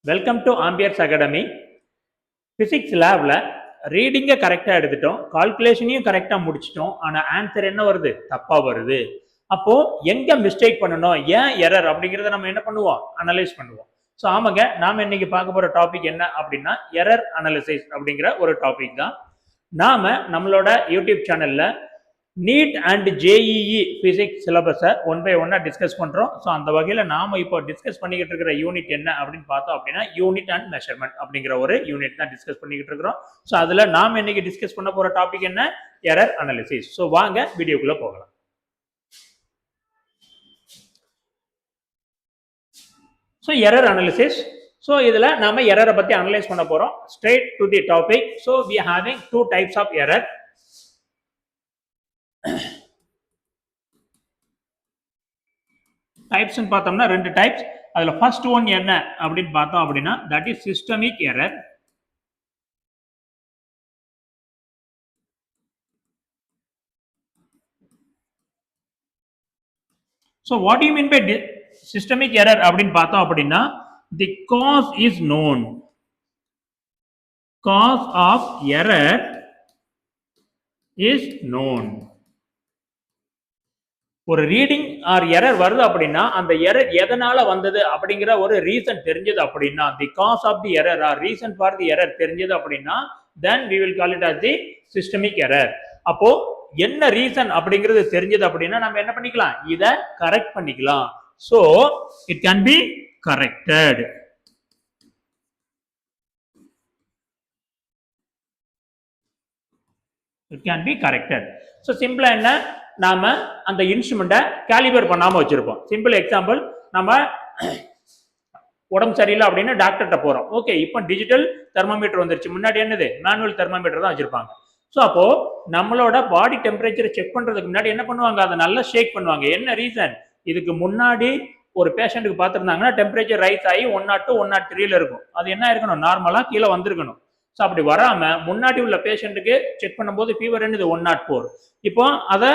Welcome to amperes academy. Physics லேப்ல ரீடிங்கை கரெக்டாக எடுத்துட்டோம், கால்குலேஷனையும் கரெக்டாக முடிச்சிட்டோம். ஆனால் ஆன்சர் என்ன வருது? தப்பாக வருது. அப்போ எங்க மிஸ்டேக் பண்ணணும், ஏன் எரர் அப்படிங்கிறத நம்ம என்ன பண்ணுவோம்? அனலைஸ் பண்ணுவோம். ஸோ ஆமாங்க, நாம இன்னைக்கு பார்க்க போற டாபிக் என்ன அப்படின்னா எரர் அனாலிசிஸ் அப்படிங்கிற ஒரு டாபிக் தான். நாம நம்மளோட யூடியூப் சேனல்ல நீட் அண்ட் ஜேஇஇ பிசிக்ஸ் சிலபஸை ஒன் பை ஒன்னா டிஸ்கஸ் பண்றோம். ஸோ அந்த வகையில் நாம இப்போ டிஸ்கஸ் பண்ணிக்கிட்டு இருக்கிற யூனிட் என்ன அப்படின்னு பார்த்தோம் அப்படின்னா யூனிட் அண்ட் மெஷர்மெண்ட் அப்படிங்கிற ஒரு யூனிட் தான் டிஸ்கஸ் பண்ணிக்கிட்டு இருக்கிறோம். ஸோ அதுல நாம இன்னைக்கு டிஸ்கஸ் பண்ண போற டாபிக் என்ன? Error analysis. ஸோ வாங்க வீடியோக்குள்ள போகலாம். So error analysis. ஸோ இதுல நாம எரரை பத்தி அனலைஸ் பண்ண போறோம். Straight to the topic. So we having two types of error. Types பார்த்தோம்னா ரெண்டு டைப்ஸ். அதுல ஃபர்ஸ்ட் ஒன் என்ன அப்படின்னு பார்த்தோம் அப்படின்னா that is systemic error. So what do you mean by systemic error அப்படின்னு பார்த்தோம் அப்படின்னா the cause is known. Cause of error is known. ஒரு ரீடிங் ஆர் எரர் வருது அப்படின்னா அந்த எரர் எதனால வந்தது அப்படிங்கிற ஒரு ரீசன் தெரிஞ்சது அப்படின்னா the cause of the error or reason for the error தெரிஞ்சது அப்படின்னா தென் we will call it as the systemic error. அப்போ என்ன ரீசன் அப்படிங்கிறது தெரிஞ்சது அப்படின்னா நம்ம என்ன பண்ணிக்கலாம்? இத கரெக்ட் பண்ணிக்கலாம். So it can be corrected. It can be corrected. So சிம்பிளா என்ன, நாம அந்த இன்ஸ்ட்ருமெண்ட்டை கேலிபர் பண்ணாம வச்சிருப்போம். சிம்பிள் எக்ஸாம்பிள், நம்ம உடம்பு சரியில்லை அப்படின்னு டாக்டர்கிட்ட போறோம். ஓகே, இப்போ டிஜிட்டல் தெர்மோமீட்டர் வந்துருச்சு. முன்னாடி என்னது? மேனுவல் தெர்மோமீட்டர் தான் வச்சிருப்பாங்க. ஸோ அப்போ நம்மளோட பாடி டெம்பரேச்சரை செக் பண்றதுக்கு முன்னாடி என்ன பண்ணுவாங்க? அதை நல்லா ஷேக் பண்ணுவாங்க. என்ன ரீசன்? இதுக்கு முன்னாடி ஒரு பேஷண்ட்டுக்கு பார்த்துருந்தாங்கன்னா டெம்பரேச்சர் ரைஸ் ஆகி 102 103 இருக்கும். அது என்ன இருக்கணும்? நார்மலா கீழே வந்திருக்கணும். ஸோ அப்படி வராம முன்னாடி உள்ள பேஷண்ட்டுக்கு செக் பண்ணும்போது ஃபீவர் என்னது? 104. இப்போ அதை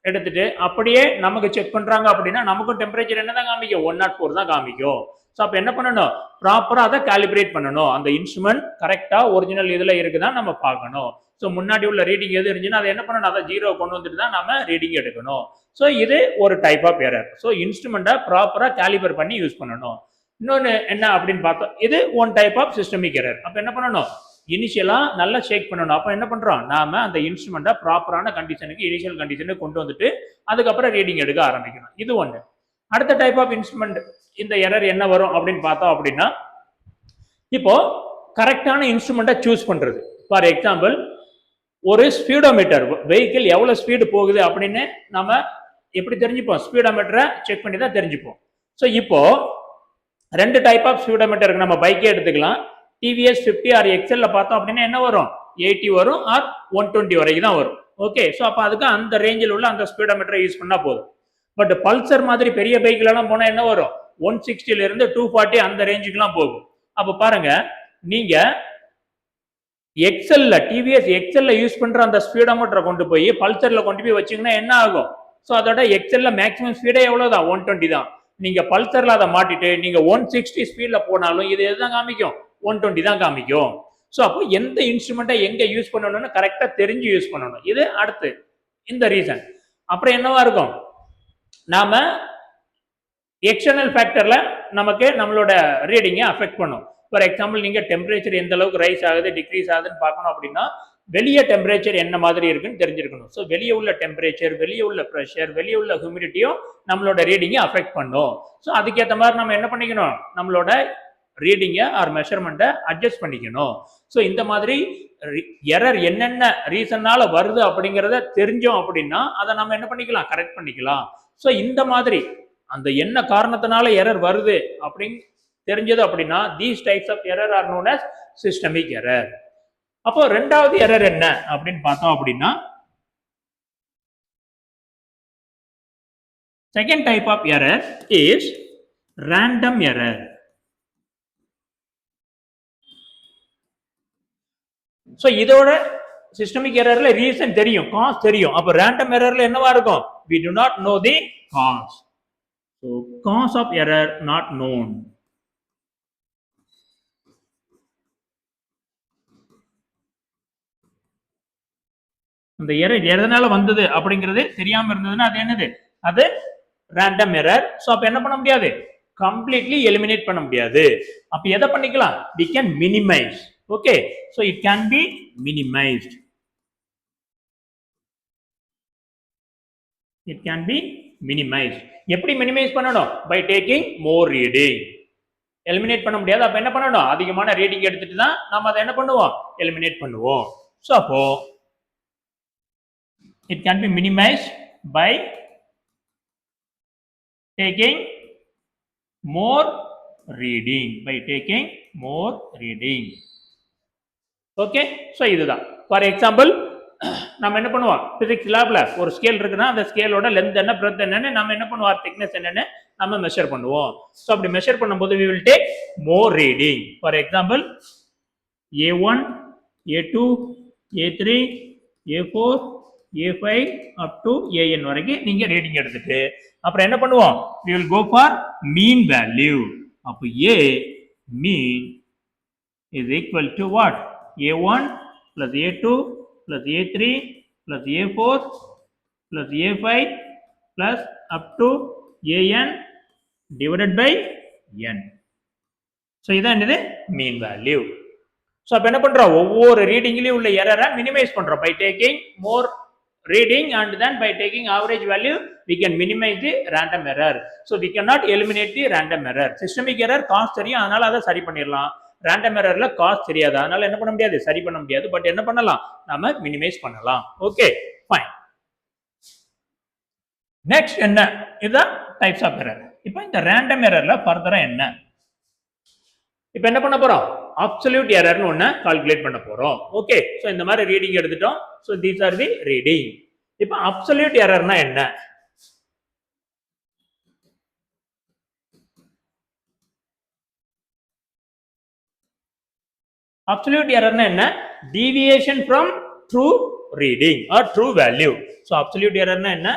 எடுத்துட்டு அப்படியே நமக்கு செக் பண்றாங்க அப்படின்னா நமக்கும் டெம்பரேச்சர் என்ன தான் காமிக்கும்? 104 தான் காமிக்கும். ஸோ அப்போ என்ன பண்ணணும்? ப்ராப்பரா அதை காலிபிரேட் பண்ணணும். அந்த இன்ஸ்ட்ருமெண்ட் கரெக்டா ஒரிஜினல் இதுல இருக்குதான் நம்ம பார்க்கணும். ஸோ முன்னாடி உள்ள ரீடிங் எது இருந்துச்சுன்னா அதை என்ன பண்ணணும்? அதை ஜீரோ கொண்டு வந்துட்டு தான் நம்ம ரீடிங் எடுக்கணும். ஸோ இது ஒரு டைப் ஆஃப் எரர். ஸோ இன்ஸ்ட்ருமெண்ட்டை ப்ராப்பரா காலிபர் பண்ணி யூஸ் பண்ணணும். இன்னொன்று என்ன அப்படின்னு பார்த்தோம், இது one type of systemic error. அப்போ என்ன பண்ணணும்? இனிஷியலா நல்லா ஷேக் பண்ணணும். அப்போ என்ன பண்றோம்? நாம அந்த இன்ஸ்ட்ருமெண்ட்டை ப்ராப்பரான கண்டிஷனுக்கு, இனிஷியல் கண்டிஷனுக்கு கொண்டு வந்துட்டு அதுக்கப்புறம் ரீடிங் எடுக்க ஆரம்பிக்கணும். இது ஒன்று. அடுத்த டைப் ஆஃப் இன்ஸ்ட்ருமெண்ட் இந்த எரர் என்ன வரும் அப்படின்னு பார்த்தோம் அப்படின்னா இப்போ கரெக்டான இன்ஸ்ட்ருமெண்ட்டை சூஸ் பண்றது. ஃபார் எக்ஸாம்பிள், ஒரு ஸ்பீடோமீட்டர், வெஹிக்கிள் எவ்வளவு ஸ்பீடு போகுது அப்படின்னு நம்ம எப்படி தெரிஞ்சுப்போம்? ஸ்பீடோமீட்டரை செக் பண்ணி தான் தெரிஞ்சுப்போம். ஸோ இப்போ ரெண்டு டைப் ஆஃப் ஸ்பீடோமீட்டர் இருக்கு. நம்ம பைக்கே எடுத்துக்கலாம். டிவிஎஸ் 50 ஆர் எக்ஸல்ல பார்த்தோம் அப்படின்னா என்ன வரும்? 80 வரும் ஆர் 120 வரைக்கும் தான் வரும். ஓகே, ஸோ அப்போ அதுக்கு அந்த ரேஞ்சில் உள்ள அந்த ஸ்பீடோமீட்டரை யூஸ் பண்ணா போதும். பட் பல்சர் மாதிரி பெரிய பைக்ல எல்லாம் போனா என்ன வரும்? 160 இருந்து 240 அந்த ரேஞ்சுக்குலாம் போகும். அப்போ பாருங்க, நீங்க எக்ஸல்ல, டிவிஎஸ் எக்ஸல்ல யூஸ் பண்ற அந்த ஸ்பீடோமீட்டரை கொண்டு போய் பல்சர்ல கொண்டு போய் வச்சீங்கன்னா என்ன ஆகும்? ஸோ அதோட எக்ஸல்ல மேக்ஸிமம் ஸ்பீடே எவ்வளவுதான்? 120 தான். நீங்க பல்சர்ல அதை மாட்டிட்டு நீங்க 160 ஸ்பீட்ல போனாலும் இது எதுதான் காமிக்கும்? 120 தான் காமிக்கும். ஸோ அப்போ எந்த இன்ஸ்ட்ருமெண்ட்டை எங்க யூஸ் பண்ணணும்னு கரெக்டா தெரிஞ்சு யூஸ் பண்ணணும். இது அடுத்து இந்த ரீசன். அப்புறம் என்னவா இருக்கும்? நாம எக்ஸ்டர்னல் ஃபேக்டர்ல நமக்கு நம்மளோட ரீடிங்கை அஃபெக்ட் பண்ணும். ஃபார் எக்ஸாம்பிள், நீங்க டெம்பரேச்சர் எந்த அளவுக்கு ரைஸ் ஆகுது, டிக்ரீஸ் ஆகுதுன்னு பார்க்கணும் அப்படின்னா வெளியே டெம்பரேச்சர் என்ன மாதிரி இருக்குன்னு தெரிஞ்சிருக்கணும். ஸோ வெளியே உள்ள டெம்பரேச்சர், வெளியே உள்ள ப்ரெஷர், வெளியே உள்ள ஹியூமிடிட்டியும் நம்மளோட ரீடிங்கை அஃபெக்ட் பண்ணும். ஸோ அதுக்கேற்ற மாதிரி நம்ம என்ன பண்ணிக்கணும்? நம்மளோட ரீடிங்கை ஆர் மெஷர்மெண்ட்டை அட்ஜஸ்ட் பண்ணிக்கணும். ஸோ இந்த மாதிரி எரர் என்னென்ன ரீசன்னால வருது அப்படிங்கிறத தெரிஞ்சோம் அப்படின்னா அதை நம்ம என்ன பண்ணிக்கலாம்? கரெக்ட் பண்ணிக்கலாம். ஸோ இந்த மாதிரி அந்த என்ன காரணத்தினால எரர் வருது அப்படின்னு தெரிஞ்சது அப்படின்னா these types of error are known as systemic error. அப்போ ரெண்டாவது எரர் என்ன அப்படின்னு பார்த்தோம் அப்படின்னா second type of error is random error. So இதோட சிஸ்டமிக் எரர்ல ரீசன் தெரியும், காஸ் தெரியும். அப்போ ரேண்டம் எரர்ல என்னவா இருக்கும்? we do not know the cause. So cause of error not known. அந்த எரர் எதனால வந்தது அப்படிங்கிறது தெரியாம இருந்ததுன்னா அது என்னது, அது ரேண்டம் எரர். ஸோ அப்ப என்ன பண்ண முடியாது, கம்ப்ளீட்லி எலிமினேட் பண்ண முடியாது. அப்ப எதை பண்ணிக்கலாம், we can minimize. Okay, so it can be minimized. It can be minimized. எப்படி மினிமைஸ் பண்ணணும், by taking more reading. Eliminate பண்ண முடியாது, அப்ப என்ன பண்ணணும், அதிகமான ரீடிங் எடுத்துட்டு தான் நம்ம அதை என்ன பண்ணுவோம், எலிமினேட் பண்ணுவோம். ஸோ அப்போ it can be minimized by taking more reading. By taking more reading. Okay, so இதுதான். ஃபார் எக்ஸாம்பிள் நம்ம என்ன பண்ணுவோம், பிசிக்ஸ் லேப்ல ஒரு ஸ்கேல் இருக்குன்னா அந்த ஸ்கேலோட லென்த் என்ன, பிரெத் என்னன்னு நம்ம என்ன பண்ணுவோம், திக்னஸ் என்னன்னு நம்ம மெஷர் பண்ணுவோம். ஸோ அப்படி மெஷர் பண்ணும்போது we will take more reading. For example A1, A2, A3, A4, A5 up to AN வரைக்கும் நீங்க ரீடிங் எடுத்துட்டு அப்புறம் என்ன பண்ணுவோம், we will go for mean value. அப்போ A mean is equal to what, A1 plus A2 plus A3 plus A4 plus A5 plus up to AN divided by N. So இதான் என்னது, mean value. So அப்போ என்ன பண்றோம், ஒவ்வொரு ரீடிங்லயும் உள்ள எரரை minimise பண்றோம் by taking more reading, and then by taking average value we can minimize the random error. So we cannot eliminate the random error. Systemic error cost தெரியும், அதனால அதை சரி பண்ணிடலாம். ரேண்டம் எரர்ல காஸ்ட் தெரியாது, அதனால என்ன பண்ண முடியாது, சரி பண்ண முடியாது. பட் என்ன பண்ணலாம், நாம மினிமைஸ் பண்ணலாம். Okay fine. நெக்ஸ்ட் என்ன, இதுதான் டைப்ஸ் ஆஃப் எரர். இப்போ இந்த ரேண்டம் எரர்ல ஃபர்தரா என்ன, இப்போ என்ன பண்ண போறோம், அப்சல்யூட் எரர்னு ஒண்ணு கால்குலேட் பண்ண போறோம். ஓகே, சோ இந்த மாதிரி ரீடிங் எடுத்துட்டோம். So these are the reading. இப்போ அப்சல்யூட் எரர்னா என்ன, அப்சல்யூட் எரர்னா என்ன, deviation from true reading or true value. So absolute error-னா என்ன,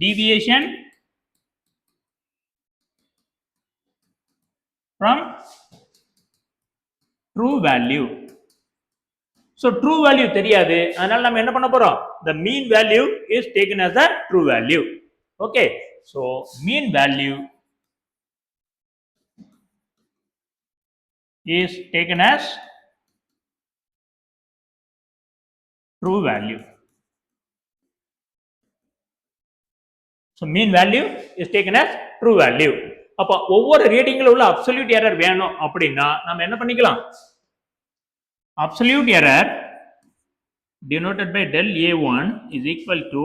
deviation from true value. So true value தெரியாது, அதனால நம்ம என்ன பண்ண போறோம், the mean value is taken as a true value. Okay, so mean value is taken as true value. So mean value is taken as true value. அப்ப ஒவ்வொரு ரீடிங்ல உள்ள absolute error வேணும் அப்படின்னா நம்ம என்ன பண்ணிக்கலாம், absolute error denoted by del A1 is equal to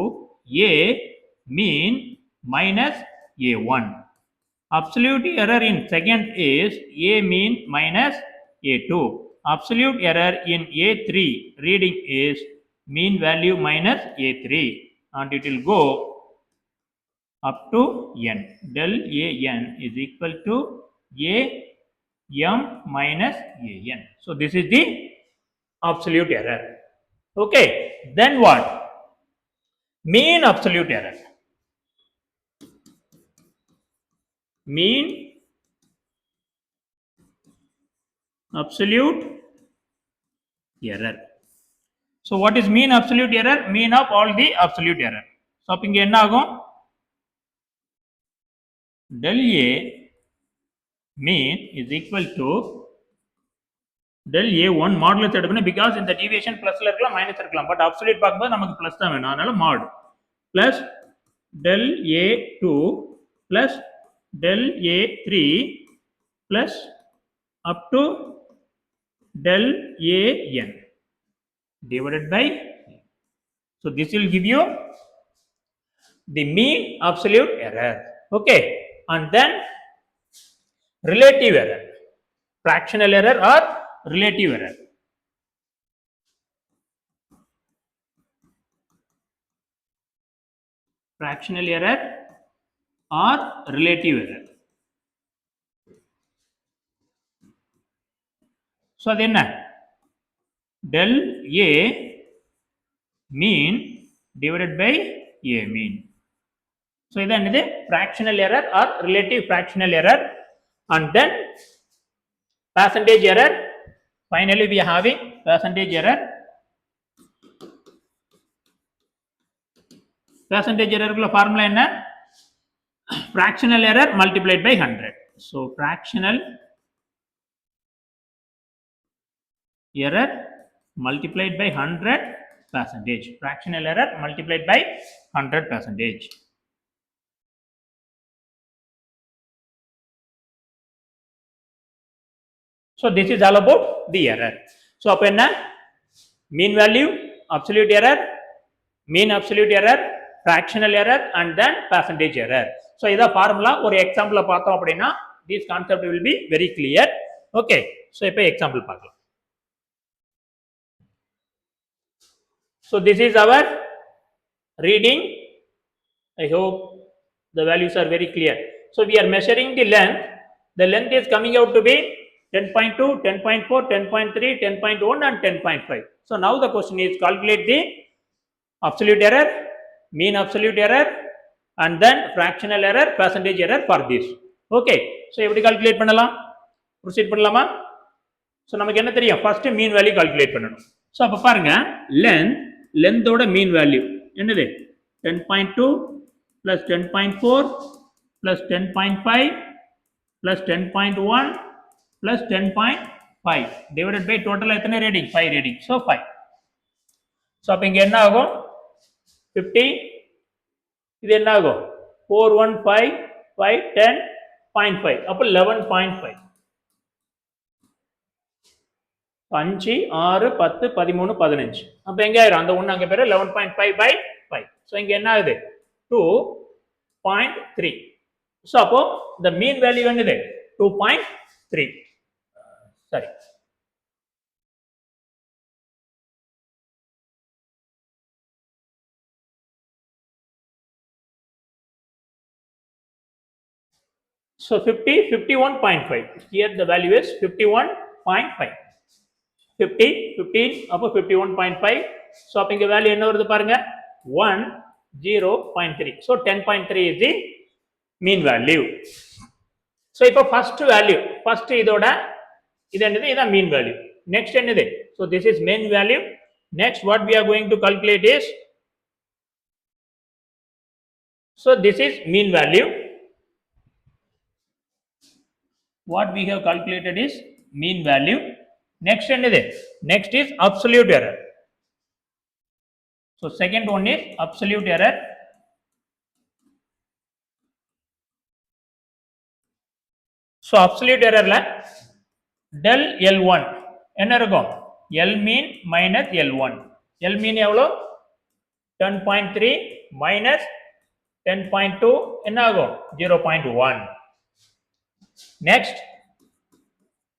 A mean minus A1. Absolute error in second is A mean minus A2. Absolute error in A3 reading is mean value minus A3, and it will go up to n. Del AN is equal to A m minus AN. So this is the absolute error. Okay, then what, mean absolute error. Mean absolute error. So what is mean absolute error, mean of all the absolute error. So அப்ப இங்க என்ன ஆகும், del A mean is equal to del A1 modulus எடுக்கணும், because இந்த deviation பிளஸ்ல இருக்கலாம் minus இருக்கலாம், but absolute பார்க்கும்போது நமக்கு பிளஸ் தான் வேணும், அதனால மாட் plus del A2 plus del A3 plus up to del AN divided by, so this will give you the mean absolute error. Okay, and then relative error, fractional error or relative error. Fractional error or relative error. So அது என்ன, del A mean divided by A mean. So இதான் இது fractional error or relative fractional error, and then percentage error. Finally we are having percentage error. percentage error formula என்ன? fractional error multiplied by 100. So fractional error multiplied by 100 percentage. Fractional error multiplied by 100 percentage. So this is all about the error. So அப்ப என்ன? mean value, absolute error, mean absolute error, fractional error and then percentage error. So இத formula ஒரு எக்ஸாம்பிள்ல பார்த்தோம் அப்படினா this concept will be very clear. Okay. So இப்போ example பார்க்கலாம். So this is our reading. I hope the values are very clear. So we are measuring the length. The length is coming out to be 10.2, 10.4, 10.3, 10.1 and 10.5. So now the question is calculate the absolute error, mean absolute error and then fractional error, percentage error for this. Okay. So எப்படி calculate பண்ணலாம்? proceed பண்ணலாமா? So நமக்கு என்ன தெரியும்? first mean value calculate பண்ணனும். So அப்ப பாருங்க length ஓட mean value என்னது? 10.2 plus 10.4 plus 10.5 plus 10.1 plus 10.5 divided by total எத்தனை reading? 5 reading. So 5. So அப்ப இங்க என்ன ஆகும்? 50. இது என்ன ஆகும்? 4, 1, 5, 5, 10.5. அப்ப 11.5. 5, 6, 10, 13, 15. அப்ப எங்க ஆயிரும்? அந்த 1 அங்க பேரு 11.5 by 5. So இங்க என்ன ஆகுது? 2.3. So அப்போ the mean value என்னது? 2.3. சரி. So 50, 51.5. Here the value is 51.5. 50, 15, அப்போ 51.5. So அப்ப இங்க value என்ன வருது பாருங்க? 10.3. So 10.3 is the mean value. So இப்போ first value, first இதோட இது என்னது? இதான் mean value. Next என்னது? So this is mean value. Next what we are going to calculate is, so this is mean value. What we have calculated is mean value. Next என்னது? Next is absolute error. So second one is absolute error. So absolute error la del L1 என்ன இருக்கும்? L mean minus L1. L mean எவ்வளோ? 10.3 minus 10.2 என்ன ஆகும்? 0.1. Next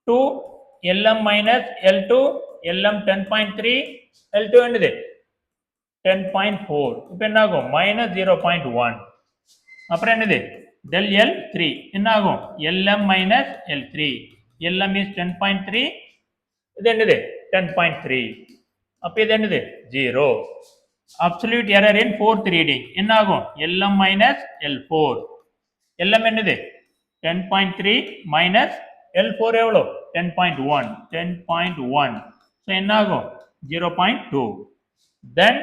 2 LM minus L2, LM 10.3, L2 என்னது? 10.4. இப்போ என்ன ஆகும்? minus 0.1. அப்புறம் என்னது? del L3 என்ன ஆகும்? LM minus L3. LM is 10.3. இது என்னது? 10.3. அப்போ இது என்னது? 0. Absolute error in fourth reading என்ன ஆகும்? LM minus L4. LM என்னது? 10.3 minus L4 எவ்வளோ? 10.1. 10.1. So என்ன ஆகும்? 0.2. Then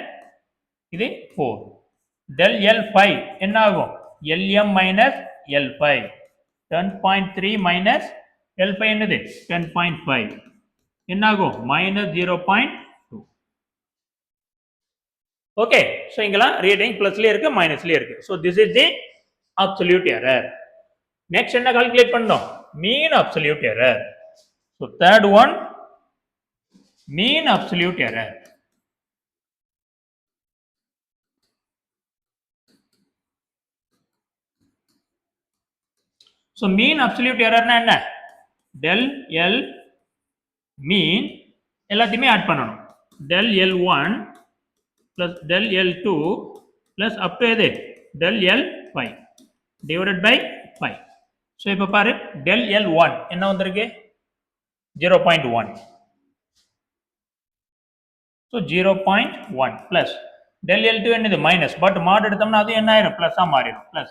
இது 4. del L5 என்ன ஆகும்? LM minus L5. 10.3 minus L5 என்னது? 10.5. என்ன ஆகும்? minus 0.2. Okay. So இங்கெல்லாம் reading plusலயே இருக்கு minusலயே இருக்கு. So this is the absolute error. Next என்ன calculate பண்ணோம்? mean absolute error. So third one, mean absolute error. So mean absolute error என்ன? del L mean எல்லாத்தையுமே ஆட் பண்ணணும். del L1 plus del L2 plus up to எது? del L5 divided by 5. So இப்போ பாரு del L1 என்ன வந்திருக்கு? 0.1. So 0.1 plus del L2 என்னது? minus, but mod எடுத்தோம்னா அது என்ன ஆயிரும்? plus ஆ மாறிடும். plus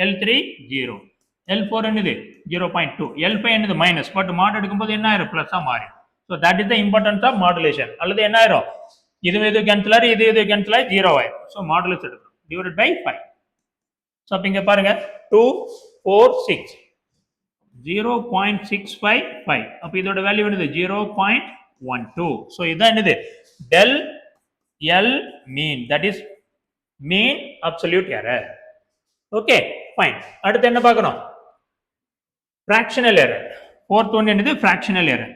L3 0. L4 என்னது? 0.2. L5 என்னது? minus, but mod எடுக்கும்போது என்ன ஆயிரும்? plus ஆ மாறிடும். So that is the importance of modulation. அல்லது என்ன ஆயிரும்? இது கேன்சல் ஆகி இது கேன்சல் ஆகி 0 ஆயிரும். So modulus எடுக்கணும். divided by 5. ஸோ அப்போ இங்கே பாருங்க 2, 4, 6 0.655. அப்போ இதோட வேல்யூ என்னது 0.12. ஸோ இதுதான் என்னது del L mean, that is mean absolute error. Okay fine. அடுத்து என்ன பார்க்கணும்? fractional error. fourth one என்னது fractional error.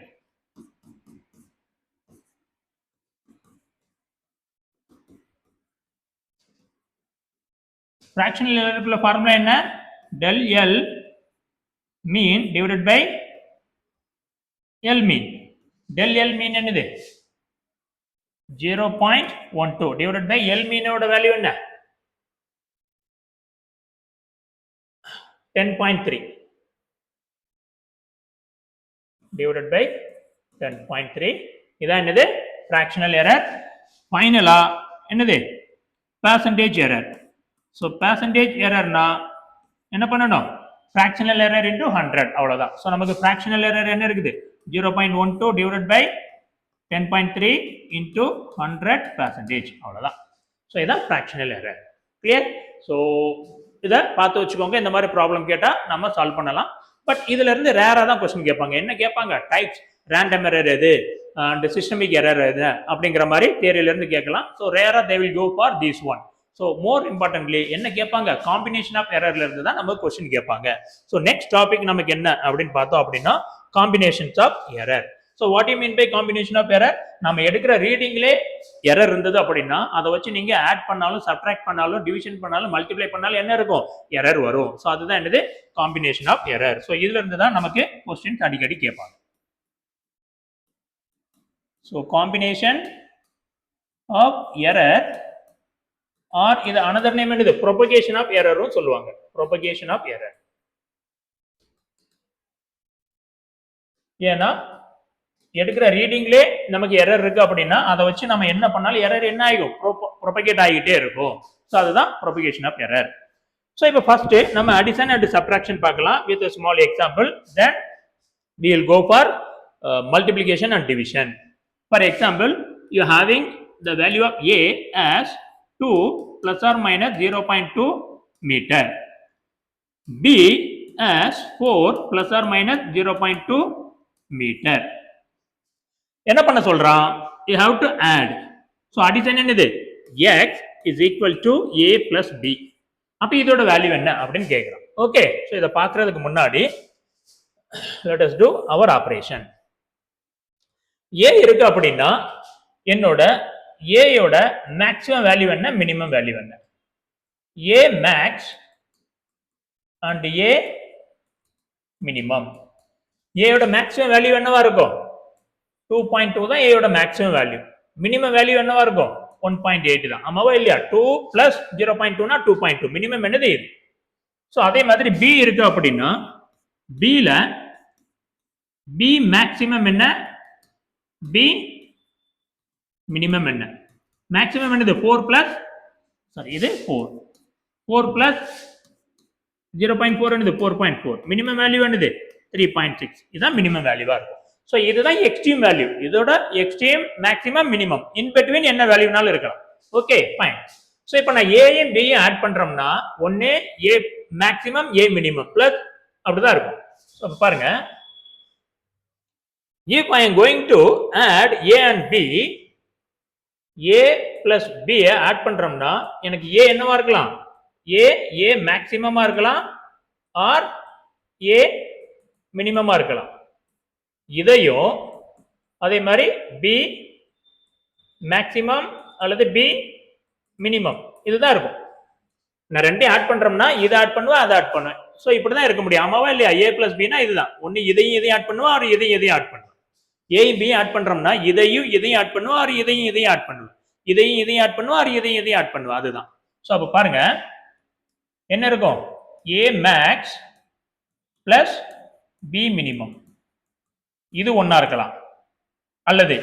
fractional error formula என்ன? del L mean divided by L mean. del L mean என்னது 0.12 divided by L mean ஓட value என்ன 10.3 divided by 10.3. இதான் என்னது fractional error. ஃபைனலா என்னது percentage error. ஸோ percentage errorனா என்ன பண்ணணும்? fractional error into 100 அவ்வளவுதான். ஸோ நமக்கு fractional error என்ன இருக்குது 0.12 divided by 10.3 into 100%. அவ்வளவுதான். ஸோ இதான் fractional error. கிளியர்? ஸோ இதை பார்த்து வச்சுக்கோங்க. இந்த மாதிரி ப்ராப்ளம் கேட்டால் நம்ம சால்வ் பண்ணலாம். பட் இதுல இருந்து ரேரா தான் கொஸ்டின் கேட்பாங்க. என்ன கேட்பாங்க? டைப்ஸ் ரேண்டம் எரர் எது அண்ட் சிஸ்டமிக் எரர் எது அப்படிங்கிற மாதிரி தியரியில இருந்து கேட்கலாம். So rarely they will go for this one. So more importantly என்ன கேட்பாங்க? காம்பினேஷன் ஆஃப் எரர்ல இருந்து தான் நம்ம கொஸ்டின் கேட்பாங்க. ஸோ நெக்ஸ்ட் டாபிக் நமக்கு என்ன அப்படின்னு பார்த்தோம் அப்படின்னா combinations of error. So what you mean by combination of error? நம்ம எடுக்கிற ரீடிங்லே எரர் இருந்தது அப்படின்னா அதை வச்சு நீங்க ஆட் பண்ணாலும் சப்ட்ராக்ட் பண்ணாலும் டிவிஷன் பண்ணாலும் மல்டிப்ளை பண்ணாலும் என்ன இருக்கும்? எரர் வரும். ஸோ அதுதான் என்னது காம்பினேஷன் ஆஃப் எரர். ஸோ இதுல இருந்து தான் நமக்கு கொஸ்டின் அடிக்கடி கேட்பாங்க. So combination of error or இது அனதர் நேம் என்னது ப்ரொபகேஷன் ஆஃப் எரரும் சொல்லுவாங்க. Propagation of error. ஏன்னா எடுக்கிற ரீடிங்லே நமக்கு எரர் இருக்கு அப்படின்னா அதை வச்சு நம்ம என்ன பண்ணாலும் எரர் என்ன ஆகும்? ப்ரொபகேட் ஆகிட்டே இருக்கும். ஸோ அதுதான் ப்ரொபகேஷன் ஆஃப் எரர். ஸோ இப்போ ஃபர்ஸ்ட் நம்ம அடிஷன் அண்ட் சப்ட்ராக்ஷன் பார்க்கலாம் with small example. Then we will go for multiplication and division. For example, you having the value of a as 2 plus or minus 0.2 meter, b as 4 plus or minus 0.2 meter. என்ன பண்ண சொல்றான்? you have to add. so addition என்னது? x is equal to a plus b. அப்ப இதோட value என்ன அப்படின்னு கேக்குறான். Okay, so இத பார்க்கிறதுக்கு முன்னாடி let us do our operation. a இருக்கு அப்படின்னா என்னோட a யோட மேக்ஸிமம் வேல்யூ என்ன, மினிமம் வேல்யூ என்ன? a max and a minimum. a யோட மேக்ஸிமம் வேல்யூ என்னவா இருக்கும்? 2.2 தான் a யோட மேக்ஸிமம் வேல்யூ. மினிமம் வேல்யூ என்னவா இருக்கும்? 1.8 தான். ஆமாவா இல்லையா? 2 plus 0.2 னா 2.2. மினிமம் என்னது இது? சோ அதே மாதிரி b இருக்கு அப்படின்னா b ல b மேக்ஸிமம் என்ன, b மினிமம் என்ன? மேக்ஸிமம் என்னது? 4 பிளஸ் சாரி இது 4 பிளஸ் 0.4 என்னது? 4.4. மினிமம் வேல்யூ என்னது? 3.6. இதுதான் மினிமம் வேல்யூவா இருக்கும். ஸோ இதுதான் எக்ஸ்ட்ரீம் வேல்யூ. இதோட extreme maximum minimum in between என்ன வேல்யூனாலும் இருக்கலாம். Okay fine. ஸோ இப்போ நான் ஏயும் பியும் ஆட் பண்றோம்னா ஒன்னு ஏ மேக்ஸிமம் ஏ மினிமம் பிளஸ் அப்படிதான் இருக்கும். ஸோ பாருங்க, if I am going to add a and b, a plus b add பண்றோம்னா எனக்கு a என்னவா இருக்கலாம்? a மேக்ஸிமமா இருக்கலாம் ஆர் a மினிமமா இருக்கலாம். இதையும் அதே மாதிரி b மேக்ஸிமம் அல்லது b மினிமம் இதுதான் இருக்கும். நான் ரெண்டையும் ஆட் பண்றோம்னா இதை ஆட் பண்ணுவேன், அதை ஆட் பண்ணுவேன். ஸோ இப்படிதான் இருக்க முடியும். ஆமாவா இல்லையா? a பிளஸ் b னா இதுதான். ஒன்னு இதையும் ஆட் பண்ணுவேன் ஆர் இதையும் ஆட் பண்ணுவேன். ஏயும் பியும் ஆட் பண்றோம்னா இதையும் ஆட் பண்ணுவேன் ஆர் இதையும் ஆட் பண்ணுவேன். இதையும் ஆட் பண்ணுவேன் ஆர் இதையும் ஆட் பண்ணுவேன். அதுதான். ஸோ அப்ப பாருங்க என்ன இருக்கும்? a max plus b minimum. இது ஒன்னா இருக்கலாம், அல்லது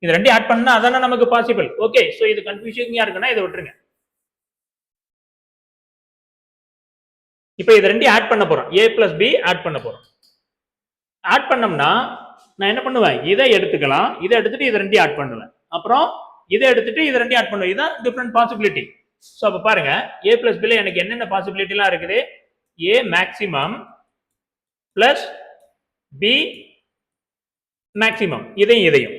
இது ரெண்டையும் ஆட் பண்ணா அதானே நமக்கு பாசிபிள். ஓகே, சோ இது கன்ஃபியூசிங்கா இருக்குன்னா இதை விட்டுருங்க. இப்போ இது ரெண்டையும் ஆட் பண்ண போறோம், a பிளஸ் b ஆட் பண்ண போறோம். ஆட் பண்ணோம்னா நான் என்ன பண்ணுவேன்? இதை எடுத்துக்கலாம், இதை எடுத்துட்டு இது ரெண்டையும் ஆட் பண்ணுவேன். அப்புறம் இதை எடுத்துட்டு இது ரெண்டையும் ஆட் பண்ணுவேன். இதுதான் டிஃபரெண்ட் பாசிபிலிட்டி. ஸோ அப்போ பாருங்க ஏ பிளஸ் பில எனக்கு என்னென்ன பாசிபிலிட்டிலாம் இருக்குது ஏ மேக்சிமம் பிளஸ் பி மேக்சிமம் இதையும்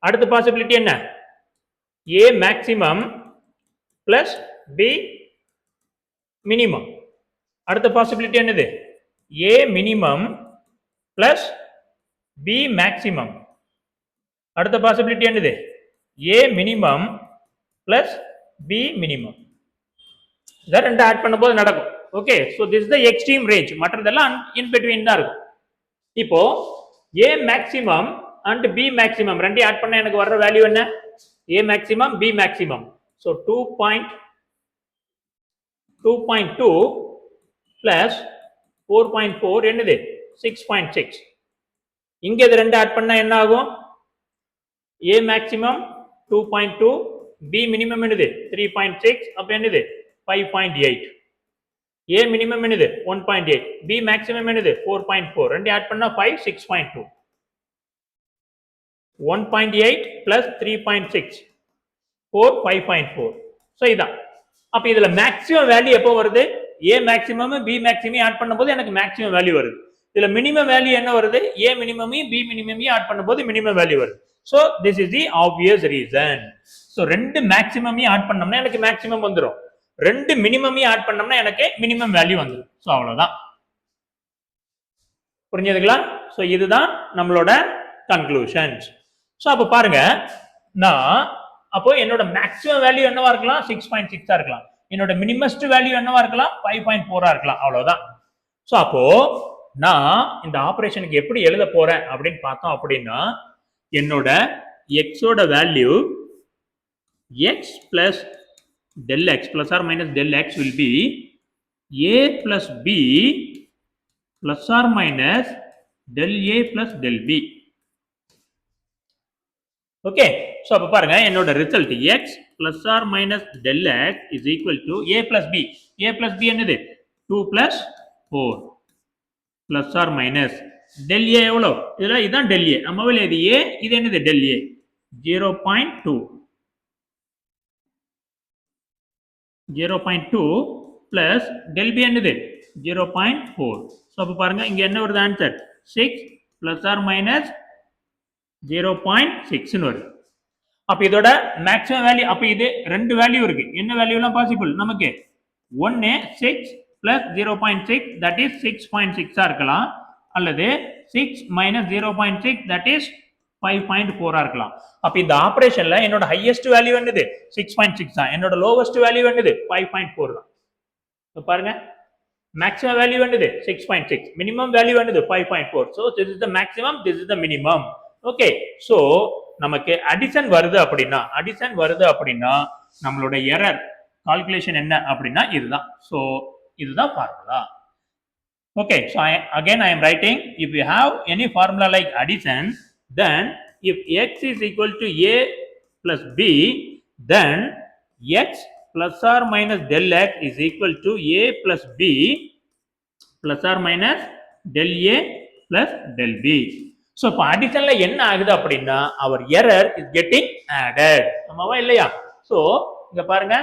அடுத்த பாசிபிலிட்டி என்ன ஏ மேக்சிமம் பிளஸ் பி மினிமம் அடுத்த பாசிபிலிட்டி என்னது ஏ மினிமம் பிளஸ் பி மேக்சிமம் அடுத்த பாசிபிலிட்டி என்னது ஏ மினிமம் பிளஸ் பி மினிமம் இதை ரெண்டு ஆட் பண்ணும்போது நடக்கும் okay so this is the extreme range மற்றதெல்லாம் இன் பிட்வீன் தான் இருக்கும் இப்போ ஏ மேக்சிமம் அண்ட் பி மேக்சிமம் ரெண்டையும் ஆட் பண்ண எனக்கு வர்ற வேல்யூ என்ன ஏ maximum B maximum so 2.2 plus 4.4 என்னது 6.6 இங்க இது ரெண்டு ஆட் பண்ணா என்ன ஆகும் ஏ மேக்சிமம் 2.2 பி மினிமம் என்னது 3.6 அப்ப என்னது 5.8 ஏ மினிமம் என்னது 1.8 பி மேக்சிமம் என்னது 4.4 ரெண்டு ஆட் பண்ணா 5 6.2 1.8 plus 3.6 4 5.4 ஸோ இதான் அப்போ இதுல மேக்ஸிமம் வேல்யூ எப்போ வருது ஏ மேக்ஸிமம் பி மேக்ஸிமம் ஆட் பண்ணும்போது எனக்கு மேக்ஸிமம் வேல்யூ வருது இதுல மினிமம் வேல்யூ என்ன வருது ஏ மினிமமையும் பி மினிமமையும் ஆட் பண்ணும்போது மினிமம் வேல்யூ வருது so this is the obvious reason so ரெண்டு மேக்ஸிமமையும் ஆட் பண்ணோம்னா எனக்கு மேக்ஸிமம் வந்துடும் ரெண்டு மினிமமையும் ஆட் பண்ணோம்னா எனக்கு மினிமம் வேல்யூ வந்துடும் ஸோ அவ்வளவுதான் புரிஞ்சதுங்களா ஸோ இதுதான் நம்மளோட கன்க்ளூஷன்ஸ் ஸோ அப்போ பாருங்க நான் அப்போ என்னோட மேக்ஸிமம் வேல்யூ என்னவா இருக்கலாம் 6.6 இருக்கலாம் என்னோட மினிமஸ்ட் வேல்யூ என்னவா இருக்கலாம் 5.4 இருக்கலாம் அவ்வளவுதான் ஸோ அப்போ நான் இந்த ஆபரேஷனுக்கு எப்படி எழுத போறேன் அப்படின்னு பார்த்தோம் அப்படின்னா என்னோட எக்ஸோட value X plus del x plus or minus del x will be a plus b plus or minus del a plus del b okay so அப்ப பாருங்க என்னோட result x plus or minus del x is equal to a plus b என்னது 2 plus 4 plus or minus del a எவ்வளவு இதான் del a நம்மவே இது a இது என்னது del a 0.2 plus del b என்னது 0.4 so அப்ப பாருங்க இங்க என்ன வருது ஆன்சர் 6 plus or minus 0.6 னு வருது அப்ப இதோட மேக்ஸிமம் வேல்யூ அப்ப இது ரெண்டு வேல்யூ இருக்கு என்ன வேல்யூலாம் பாசிபிள் நமக்கு 1 6 plus 0.6 that is 6.6 இருக்கலாம் அல்லது 6 minus 0.6 that is 5.4 இருக்கலாம் அப்ப இந்த ஆபரேஷன்ல என்னோட ஹையஸ்ட் வேல்யூ என்னது 6.6 தான் என்னோட லோவஸ்ட் வேல்யூ என்னது 5.4 தான் பாருங்க மேக்ஸிமம் வேல்யூ என்னது 6.6 மினிமம் வேல்யூ என்னது 5.4 so this is the maximum this is the minimum okay so நமக்கு அடிஷன் வருது அப்படின்னா நம்மளோட எரர் கால்குலேஷன் என்ன அப்படின்னா இதுதான் so இதுதான் formula okay so again I am writing if you have any formula like addition then if x is equal to a plus b then x plus or minus del x is equal to a plus b plus or minus del a plus del b so இப்போ அடிஷன்ல என்ன ஆகுது அப்படின்னா our error is getting added ஆமாவா இல்லையா so இங்க பாருங்க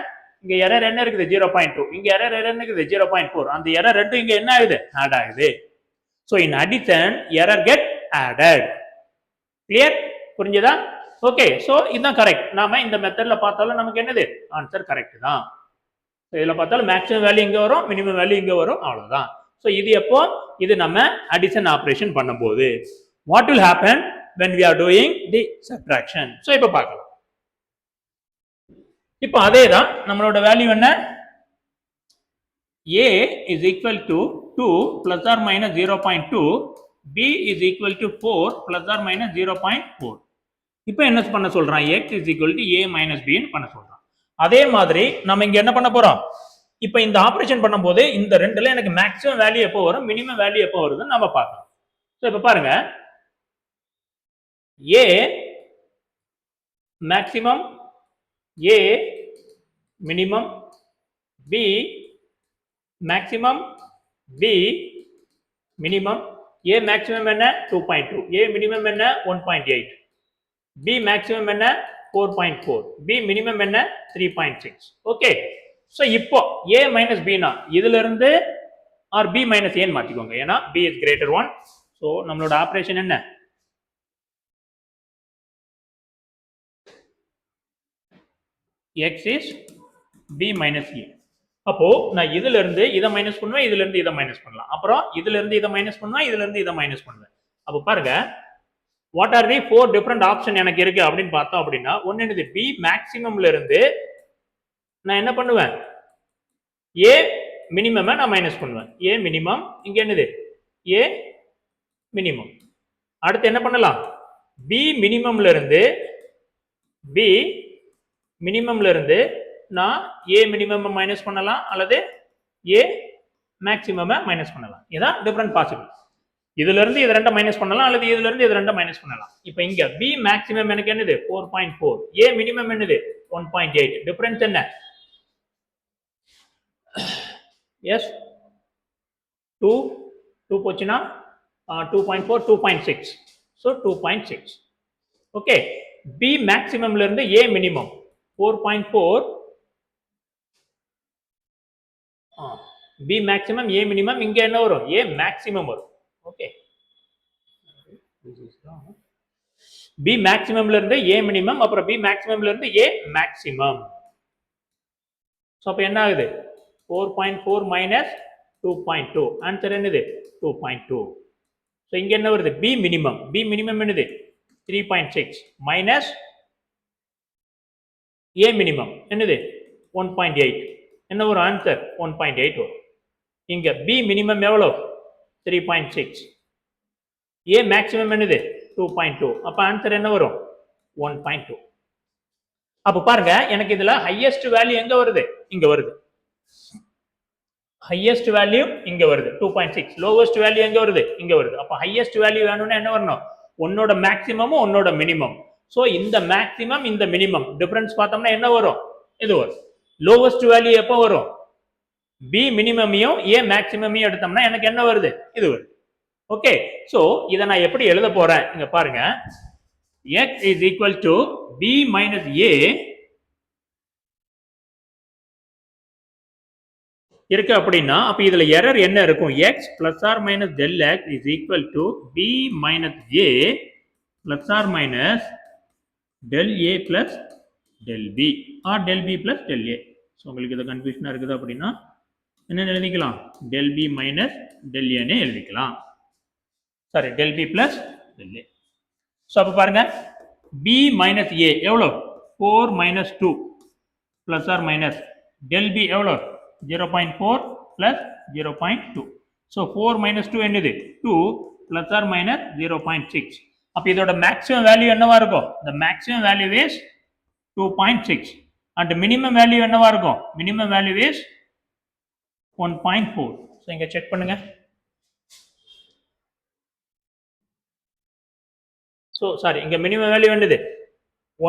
இங்க error என்ன இருக்குது 0.2 இங்க எரர் என்ன இருக்குது 0.4 அந்த எரர் ரெண்டும் இங்க என்ன ஆகுது ஆட் ஆகுது so in addition error get added clear புரிஞ்சதா ஓகே சோ இதுதான் கரெக்ட் நாம இந்த மெத்தட்ல பார்த்தாலும் நமக்கு என்னது ஆன்சர் கரெக்ட் தான் இதுல பார்த்தாலும் மேக்ஸிமம் வேல்யூ இங்க வரும் மினிமம் வேல்யூ இங்க வரும் அவ்வளவுதான் சோ இது எப்போ இது நம்ம அடிஷன் ஆபரேஷன் பண்ணும்போது what will happen when we are doing the subtraction so இப்போ பார்க்கலாம் இப்போ அதேதான் நம்மளோட வேல்யூ என்ன a is equal to 2 plus or minus 0.2 b is equal to 4 plus or minus 0.4 இப்போ என்ன பண்ண சொல்றான் x is equal to a minus b ன்னு பண்ண சொல்றான் அதே மாதிரி நம்ம இங்க என்ன பண்ண போறோம் இப்போ இந்த ஆபரேஷன் பண்ணும்போது இந்த ரெண்டுல எனக்கு மேக்ஸிமம் வேல்யூ எப்போ வரும் மினிமம் வேல்யூ எப்போ வருதுன்னு நம்ம பார்க்கலாம் சோ இப்போ பாருங்க a maximum a minimum b maximum b minimum a maximum என்ன 2.2 a minimum என்ன 1.8 b maximum என்ன 4.4 b minimum என்ன 3.6 ஓகே ஸோ இப்போ a மைனஸ் பினா இதுல இருந்து ஆர் b மைனஸ் ஏன்னு மாத்திக்கோங்க, ஏன்னா b இஸ் கிரேட்டர் 1. ஸோ நம்மளோட ஆப்ரேஷன் என்ன, x is b minus a. அப்போ நான் இதுல இருந்து இதை மைனஸ் பண்ணுவேன், இதுல இருந்து இதை மைனஸ் பண்ணலாம், அப்புறம் இதுல இருந்து இதை மைனஸ் பண்ணுவேன், இதுல இருந்து இதை மைனஸ் பண்ணுவேன். அப்போ பாருங்க, what are the 4 different option எனக்கு இருக்கு அப்படின்னு பார்த்தோம் அப்படின்னா, ஒன்னு என்னது b மேக்ஸிமம்ல இருந்து நான் என்ன பண்ணுவேன், a மினிமம் நான் மைனஸ் பண்ணுவேன். a மினிமம் இங்க என்னது a மினிமம். அடுத்து என்ன பண்ணலாம், b மினிமம்ல இருந்து நான் a மினிமம் மைனஸ் பண்ணலாம் அல்லது a மேக்ஸிமம் மைனஸ் பண்ணலாம். இதான் டிஃபரெண்ட் பாசிபிள். இதுல இருந்து இது ரெண்ட மைனஸ் பண்ணலாம் அல்லது இதுல இருந்து இது ரெண்ட மைனஸ் பண்ணலாம். இப்போ இங்க b மேக்ஸிமம் எனக்கு என்னது 4.4, a மினிமம் என்னது 1.8. டிஃபரன்ஸ் என்ன, எஸ் 2 போச்சுன்னா 2.4 2.6. ஸோ 2.6. ஓகே, b மேக்ஸிமம்ல இருந்து a minimum 4.4, b maximum a minimum, இங்க என்ன வரும் a மேக்ஸிமம் வரும். ஓகே, b மேக்ஸிமம்ல இருந்து a மினிமம், அப்புறம் b மேக்ஸிமம்ல இருந்து a மேக்ஸிமம். சோ அப்ப என்ன ஆகுது 4.4 மைனஸ் 2.2, ஆன்சர் என்னது 2.2. சோ இங்க என்ன வருது, b மினிமம் என்னது 3.6 மைனஸ் a மினிமம் என்னது 1.8, என்ன ஒரு ஆன்சர் 1.8 வரும். இங்க b மினிமம் எவ்வளவு 3.6, a மேக்ஸிமம் என்னது 2.2, அப்ப ஆன்சர் என்ன வரும் 1.2. அப்ப பாருங்க, எனக்கு இதுல ஹையஸ்ட் வேல்யூ எங்க வருது, இங்க வருது. ஹையஸ்ட் வேல்யூ இங்க வருது 2.6, லோவஸ்ட் வேல்யூ எங்க வருது, இங்க வருது. அப்ப ஹையஸ்ட் வேல்யூ வேணும்னா என்ன வரணும், உன்னோட மேக்ஸிமமும் உன்னோட மினிமம். சோ இந்த மேக்ஸிமம் இந்த மினிமம் டிஃபரன்ஸ் பார்த்தோம்னா என்ன வரும், இது வரும். லோவஸ்ட் வேல்யூ எப்போ வரும், b மினிமமையும் a மேக்ஸிமமையும் எடுத்தோம்னா எனக்கு என்ன வருது, இது வருது. ஓகே, சோ இதை நான் எப்படி எழுத போறேன், இங்க பாருங்க, x is equal to b minus a இருக்கு அப்படின்னா, அப்ப இதுல எரர் என்ன இருக்கும், x plus or minus del x is equal to b minus a plus or minus del a plus del b or del b plus del a. So உங்களுக்கு இது கன்ஃபியூஷனா இருக்குது அப்படின்னா என்ன எழுதிக்கலாம், del b minus del a னே எழுதிக்கலாம். Sorry, del b plus del a. So அப்ப பாருங்க, b minus a எவ்வளோ 4 minus 2 plus or minus del b எவ்வளோ 0.4 plus 0.2. ஸோ 4 minus 2 என்னது 2 plus or minus 0.6. அப்ப இதோட மேக்ஸிமம் வேல்யூ என்னவா இருக்கும், the maximum value is 2.6 and minimum value என்னவா இருக்கும், minimum value is 1.4. ஸோ இங்க செக் பண்ணுங்க. ஸோ சாரி, இங்க மினிமம் வேல்யூ என்னது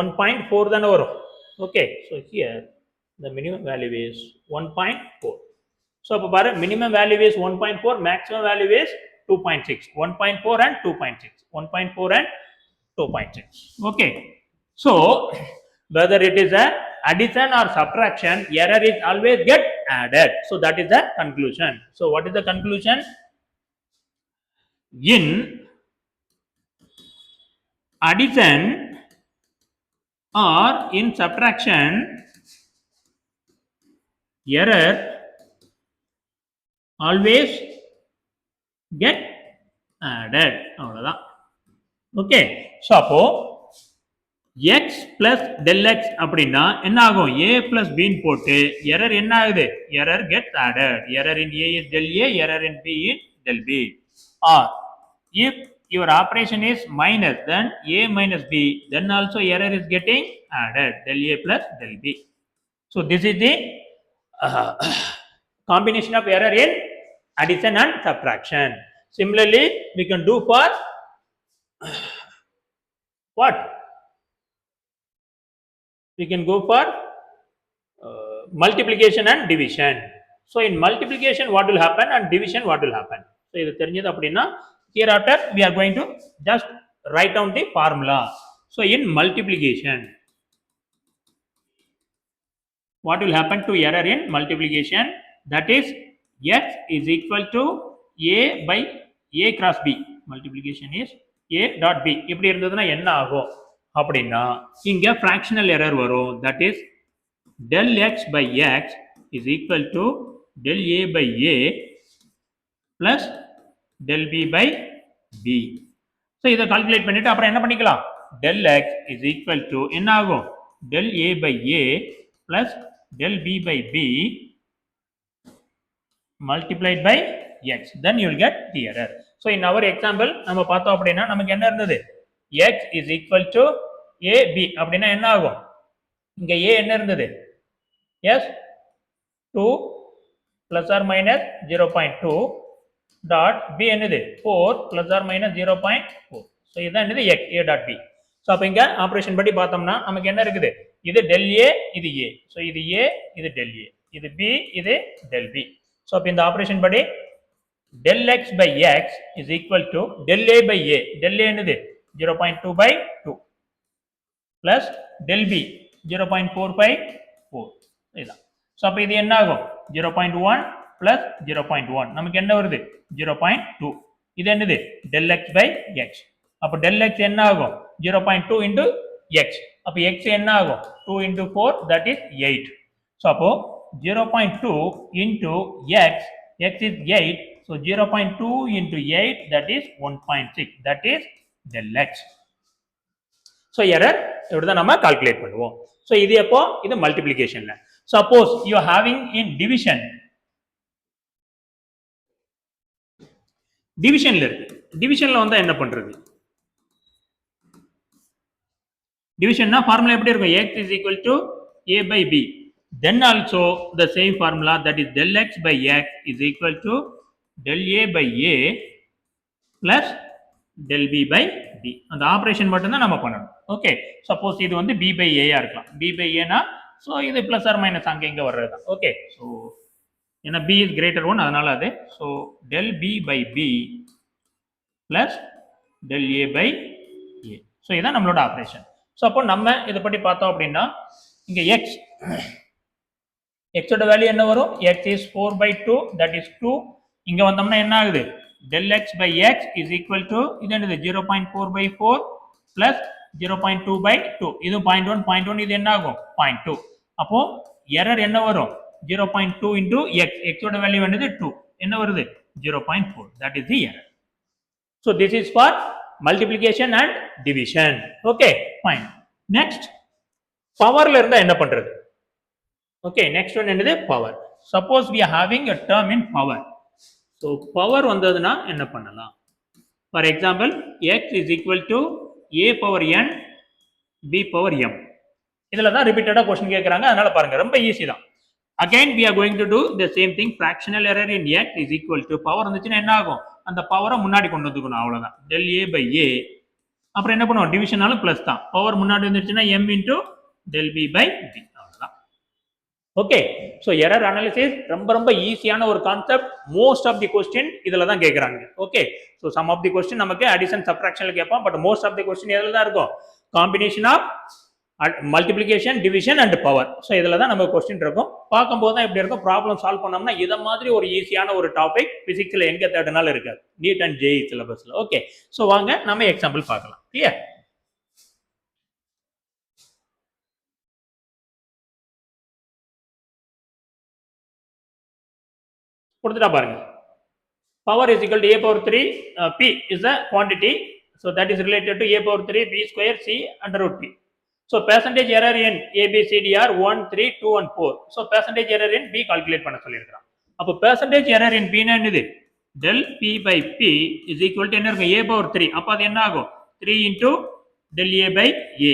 1.4 தானே வரும். Okay, so here the minimum value is 1.4. so அப்ப பாரு, minimum value is 1.4, maximum value is 2.6. 1.4 and 2.6, 1.4 and 2.6. okay, so whether it is a addition or subtraction, error is always get added. So that is the conclusion. So what is the conclusion, in addition or in subtraction, error always get added. அவ்வளவுதான். Okay, so அப்போ x plus del x அப்படின்னா என்ன ஆகும், a plus b போட்டு error என்ன ஆகுது, error gets added. Error in a is del a, error in b is del b. or if your operation is minus, then a minus b, then also error is getting added, del a plus del b. So this is the combination of error in addition and subtraction. Similarly, we can do for what? We can go for multiplication and division. So in multiplication what will happen and division what will happen. So இது தெரிஞ்சது அப்படின்னா hereafter we are going to just write down the formula. So in multiplication, what will happen to error in multiplication? That is x is equal to a by a cross b. Multiplication is a dot b. இப்படி இருந்ததுன்னா என்ன ஆகும் அப்படின்னா இங்க fractional error வரும். That is del x by x is equal to del a by a plus del b by b. So இதை calculate பண்ணிட்டு அப்புறம் என்ன பண்ணிக்கலாம்? del x is equal to என்ன ஆகும்? del a by a plus del b by b multiplied by x. Then you will get the error. So in our example நம்ம பார்த்தோம் அப்படின்னா நமக்கு என்ன இருந்தது? x is equal to a b அப்படின்னா என்ன ஆகும்? இங்க a என்ன இருந்தது? yes 2 plus or minus 0.2 dot b என்னது 4 plus or minus 0.4. ஸோ இதான் என்னது x a dot b. So அப்போ இங்க ஆப்ரேஷன் படி பார்த்தோம்னா நமக்கு என்ன இருக்குது? இது del a இது a. ஸோ இது a இது del a, இது b இது del b. ஸோ அப்போ இந்த ஆப்ரேஷன் படி del x by x is equal to del a by a. del a என்னது 0.2 by 2 plus del b 0.4 by 4. இதுதான். ஸோ அப்போ இது என்ன ஆகும்? 0.1 plus 0.1 நமக்கு என்ன வருது? 0.2. இது என்னது? del x by x. அப்போ del x என்ன ஆகும்? 0.2 into x. அப்போ x என்ன ஆகும்? 2 into 4 that is 8. ஸோ அப்போ 0.2 into x, x is 8. So 0.2 into 8 that is 1.6. That is del x. So error இப்படிதான் நம்ம கால்குலேட் பண்ணுவோம். ஸோ இது எப்போ? இது மல்டிப்ளிகேஷன்ல. Suppose you having in division, டிவிஷன்ல இருக்கு. டிவிஷன்ல வந்தா என்ன பண்றது? டிவிஷன்னா ஃபார்முலா எப்படி இருக்கும்? x is equal to a by b. Then also the same formula, that is del x by x is equal to del a by a plus del b by b. அந்த operation மட்டும் தான் நம்ம பண்ணணும். Okay, suppose இது வந்து b by a யா இருக்கலாம். b by a னா so இது பிளஸ் ஆர் மைனஸ் அங்கே இங்கே வர்றது தான். ஓகே, ஸோ ஏன்னா b is greater 1 அதனால அது. So del b by b plus del a by a. So இதான் நம்மளோட ஆபரேஷன். ஸோ அப்போ நம்ம இதை பற்றி பார்த்தோம் அப்படின்னா இங்கே எக்ஸ், எக்ஸோட வேல்யூ என்ன வரும்? x is 4 by 2 that is 2. இங்கே வந்தோம்னா என்ன ஆகுது? del x by x is equal to இது என்னது 0.4 by 4 plus 0.2 by 2. இது 0.1 0.1 இது என்ன ஆகும்? 0.2. அப்போ எரர் என்ன வரும்? 0.2 into x. x ஓட வேல்யூ என்னது 2. என்ன வருது? 0.4. that is the error. So this is for multiplication and division. Okay, fine. Next, powerல இருந்தா என்ன பண்றது? Okay, next one என்னது? power. Suppose we are having a term in power. So power வந்ததுன்னா என்ன பண்ணலாம்? For example, x is equal to a power n b power m. இதுல தான் ரிப்பீட்டடா क्वेश्चन கேக்குறாங்க, அதனால பாருங்க ரொம்ப ஈஸி தான். Again we are going to do the same thing. Fractional error in x is equal to power வந்துச்சுன்னா என்ன ஆகும்? அந்த பவரை முன்னாடி கொண்டு வந்துக்கணும், அவ்வளவுதான். del a by a. அப்புறம் என்ன பண்ணுவோம்? டிவிஷனாலும் பிளஸ் தான். பவர் முன்னாடி வந்துருச்சுன்னா m into del b by b. அவ்வளவுதான். ஓகே, ஸோ எரர் அனாலிசிஸ் ரொம்ப ரொம்ப ஈஸியான ஒரு concept. Most of the question இதுல தான் கேட்குறாங்க. Okay, so some of the question நமக்கு அடிஷன் சப்ராக்ஷன்ல கேட்பான், but most of the question எதில் தான் இருக்கும்? Combination of multiplication, division and power. So இதில் தான் நம்ம கொஸ்டின் இருக்கும். பார்க்கும்போது தான் எப்படி இருக்கும், ப்ராப்ளம் சால்வ் பண்ணோம்னா இதை மாதிரி ஒரு ஈஸியான ஒரு டாபிக் பிசிக்ஸில் எங்கே தேடினாலும் இருக்காது, நீட் அண்ட் ஜேஇ சிலபஸில். ஓகே, ஸோ வாங்க நம்ம எக்ஸாம்பிள் பார்க்கலாம். கிளியர்? கொடுத்துட்டா பாருங்க. Power is equal to a power 3, p is a quantity, so that is related to a power 3 b square c under root p. So percentage error in a b c d are 1 3 2 and 4. So percentage error in b calculate பண்ண சொல்லியிருக்கான். அப்போ percentage error in b னா என்னது? del p by p is equal to என்ன இருக்கு? a power 3. அப்போ அது என்ன ஆகும்? 3 into del a by a.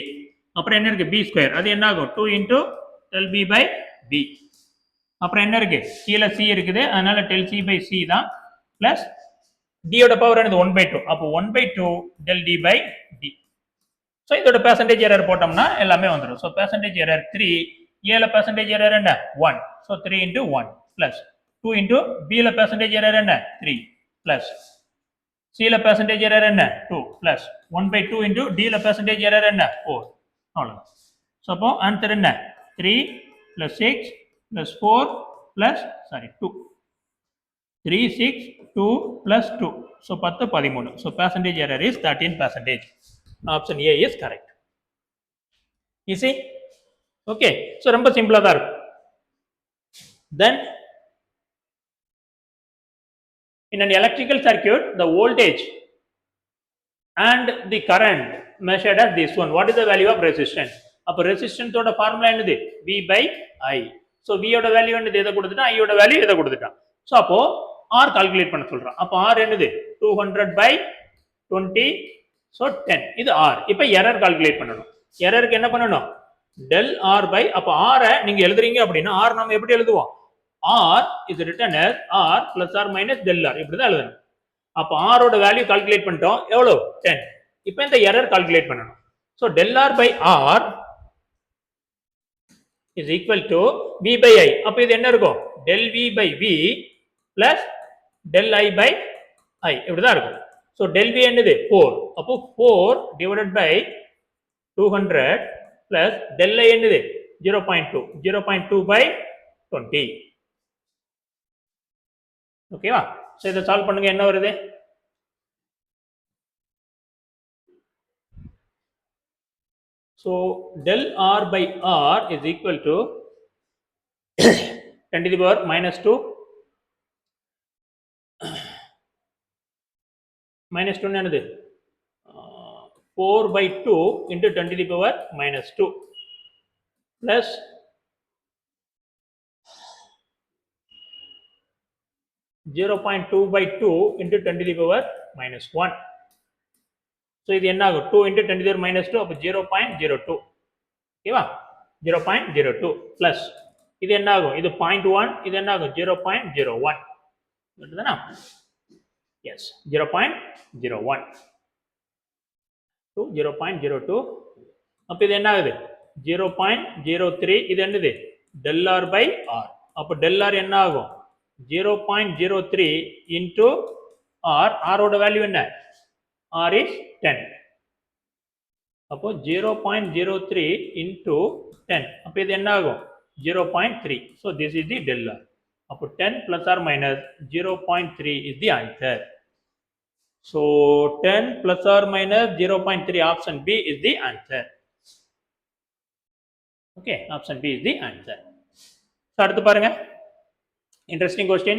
அப்புறம் என்ன இருக்கு? b square. அது என்ன ஆகும்? 2 into del b by b. அப்புறம் என்ன இருக்கு? கீழே c இருக்குது, அதனால del c by c தான், பிளஸ் d ஓட பவர் என்னது? 1/2. அப்போ 1/2 del d by d. So இதோட பெர்சன்டேஜ் எரர் போட்டோம்னா எல்லாமே வந்துடும். ஸோ பெர்சன்டேஜ் எரர் 3, ஏல பெர்சன்டேஜ் எரர் என்ன? 1. So 3 into 1 plus 2 into b ல பெர்சன்டேஜ் எரர் என்ன? 3 பிளஸ் c ல பெர்சன்டேஜ் எரர் என்ன? 2 பிளஸ் 1/2 into d ல பெர்சன்டேஜ் எரர் என்ன? 4. அவ்வளோதான். ஸோ அப்போ ஆன்சர் என்ன? 3 plus 6 plus 4 plus 2. 3, 6, 2 plus 2. So 10, 13. So percentage error is 13%. Option A is correct. Easy? Okay. So ரொம்ப சிம்பிளா தான் இருக்கும். Then in an electrical circuit, the voltage and the current measured as this one. What is the value of resistance? அப்போ resistance ஓட formula என்னது? V by I. So V ஓட value என்னது? எதை கொடுத்துட்டான்? I ஓட வேல்யூ எதை கொடுத்துட்டான்? ஸோ அப்போ R கால்குலேட் பண்ண சொல்றான். அப்போ R என்னது? 200 by 20. ஸோ 10. இது R. இப்போ எரர் கால்குலேட் பண்ணணும். எரருக்கு என்ன பண்ணணும்? del R by, அப்போ R நீங்க எழுதுறீங்க அப்படின்னா R நம்ம எப்படி எழுதுவோம்? R is written as R plus or minus del R. இப்படிதான் எழுதணும். அப்போ R ஓட வேல்யூ கால்குலேட் பண்ணிட்டோம். எவ்வளோ? 10. இப்போ இந்த எரர் கால்குலேட் பண்ணணும். So del R by R is equal to V by I. அப்போ இது என்ன இருக்கும்? del V by V plus del I by I. இப்படிதான் இருக்கும். ஸோ del V என்னது? 4. அப்போ 4 divided by 200 plus del I என்னது? 0.2. 0.2 by 20. ஓகேவா? ஸோ இதை சால்வ் பண்ணுங்க. என்ன வருது? So del R by R is equal to 10 to the power minus 2. Minus 2 என்னது? 4 by 2 into 10 to the power minus 2 plus 0.2 by 2 into 10 to the power minus 1. So இது என்ன ஆகும்? 2 into 10 to the power minus 2, அப்போ 0.02. ஓகேவா? 0.02 plus இது என்ன ஆகும்? இது 0.1, இது என்ன ஆகும்? 0.01. புரியுதுதானா? Yes, 0.01 to 0.02. அப்போ இது என்ன ஆகுது? 0.03. இது என்னது? del R by R. அப்போ del R என்ன ஆகும்? 0.03 into R. R ஓட வேல்யூ என்ன? R is 10. அப்போ 0.03 into 10. அப்போ இது என்ன ஆகும்? 0.3. So this is the del R. அப்போ 10 plus or minus 0.3 is the answer. So 10 plus or minus 0.3, option B is the answer. Okay, option B is the answer. So அடுத்து பாருங்க. Interesting question.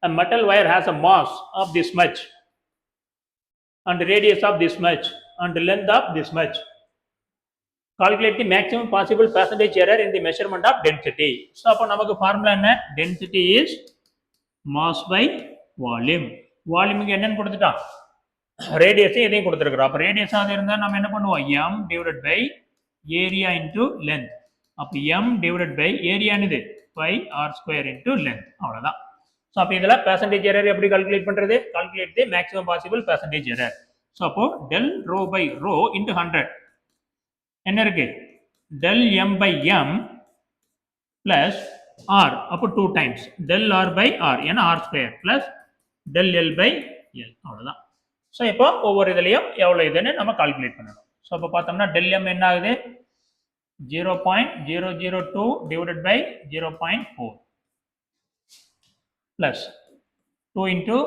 A metal wire has a mass of this much and radius of this much and length of this much. Calculate the maximum possible percentage error in the measurement of density. So அப்போ நமக்கு formula என்ன? Density is mass by volume. வால்யூமுக்கு என்னன்னு கொடுத்துட்டான்? ரேடியஸை எதையும் கொடுத்துருக்குறோம். அப்போ ரேடியஸாக இருந்தால் நம்ம என்ன பண்ணுவோம்? m divided by area into length. அப்போ m divided by area என்னது? pi r square into length. அவ்வளோதான். ஸோ அப்போ இதில் percentage error எப்படி கால்குலேட் பண்ணுறது? Calculate the maximum possible percentage error. So அப்போ del rho by rho into 100 என்ன இருக்கு? del m by m plus r. அப்போ 2 times del r by r, ஏன்னா r square plus del l by l. அவ்வளோதான். So இப்போ ஒவ்வொரு இதுலையும் எவ்வளோ இதுன்னு நம்ம கால்குலேட் பண்ணணும். ஸோ அப்போ பார்த்தோம்னா del m என்ன ஆகுது? 0.002 divided by 0.4 plus 2 into